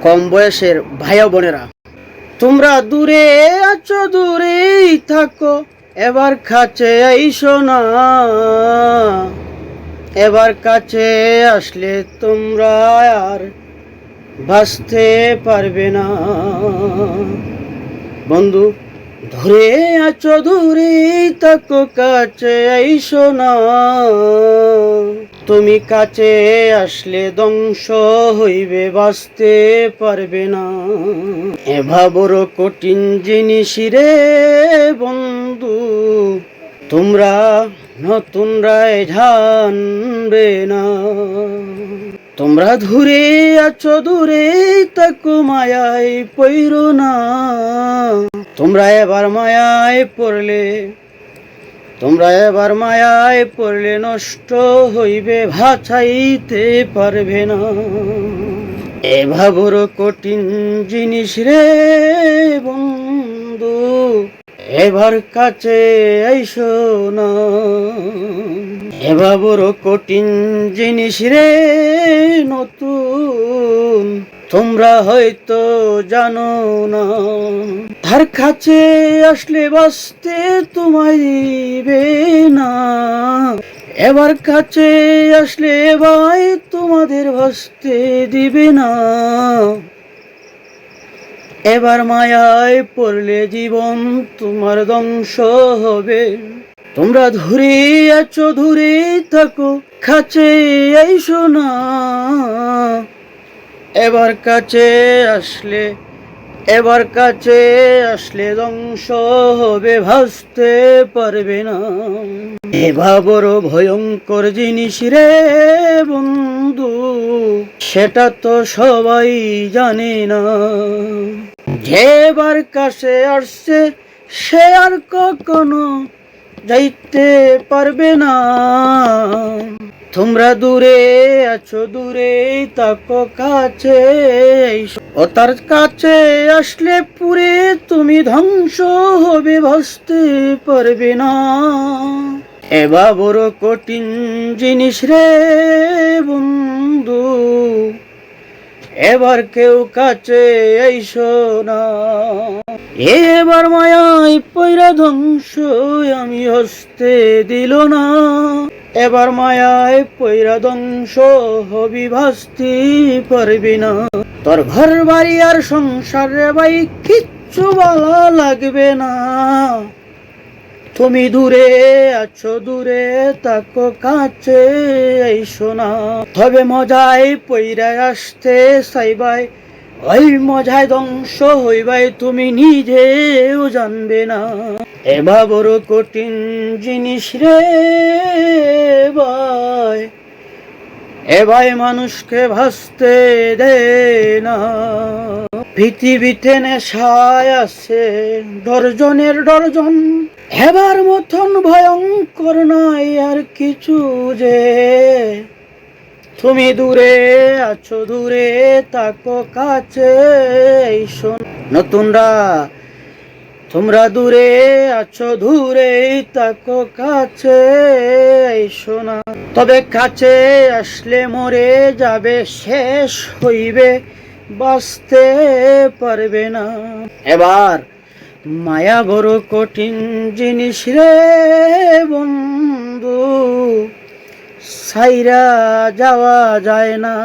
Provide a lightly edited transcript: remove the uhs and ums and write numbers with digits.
কম বয়সের ভাইয়া বোনেরা, তোমরা দূরে আছো, দূরেই থাকো, এবার কাছে আইসো না। এবার কাছে আসলে তোমরা আর বাঁচতে পারবে না। বন্ধু, দূরে আছো, দূরেই থাকো, কাছে আইসো না। তুমি কাছে আসলে ধ্বংস হইবে, বাঁচতে পারবে না। এভা বড় কঠিন জিনিস রে বন্ধু, তোমরা নতুনরাই জানবে না। তোমরা দূরে আছো, দূরে তাকো, মায়ায় পইরো না। তোমরা এবার মায়ায় পড়লে নষ্ট হইবে, বাঁচাইতে পারবে না। এভা বড় কঠিন জিনিস রে বন্ধু, এবার কাছে আইসো না। এভা বড় কঠিন জিনিস রে নতুন, তোমরা হয়তো জানো না। তার কাছে আসলে বাঁচতে তোমায় দিবে না। এবার কাছে আসলে ভাই তোমাদের বাঁচতে দিবে না। এবার মায়ায় পড়লে জীবন তোমার ধ্বংস হবে। তোমরা দূরে আছো, দূরে থাকো, কাছে আইসো না। এবার কাছে আসলে ধ্বংস হবে, বাঁচতে পারবে না। এভা বড় ভয়ঙ্কর জিনিস রে বন্ধু, সেটা তো সবাই জানে না। যে এবার কাছে আসছে সে আর কখনো যাইতে পারবে না। তোমরা দূরে আছো, দূরে তাকো, কাছে ও তার কাছে আসলে পুরে তুমি ধ্বংস হবে, বাঁচতে পারবে না। এবার বড় কঠিন জিনিস রে বন্ধু, এবার কেউ কাছে আইসো না। এবার মায়ায় পয়রা ধ্বংস আমি হস্তে দিল না। এবার মায়ায় পয়রা ধ্বংস হবি, বাঁচতে পারবি না। তোর ঘর বাড়ি আর সংসার রে ভাই কিচ্ছু ভালো লাগবে না। তুমি দূরে আছো, দূরে তাকো, কাছে আইসো না। তবে মজায় পইরা আসতে চাইবাই, ওই মজায় ধ্বংস হইবাই, তুমি নিজেও জানবে না। এবার বড় কঠিন জিনিস রে ভাই, এবার মানুষকে ভাসতে দে না। পৃথিবীতে নেশায় আছে ডরজনের ডরজন, এবার মতন ভয়ঙ্কর নাই আর কিছু যে। তুমি দূরে আছো, দূরে তাকো, কাছে আইসো না। নতুনরা, তোমরা দূরে আছো, দূরে তাকো, কাছে আইসো না। তবে কাছে আসলে মরে যাবে, শেষ হইবে, বাঁচতে পারবে না। এবার মায়া বড় কঠিন জিনিস রে বন্ধু, ছাইরা যাওয়া যায় না।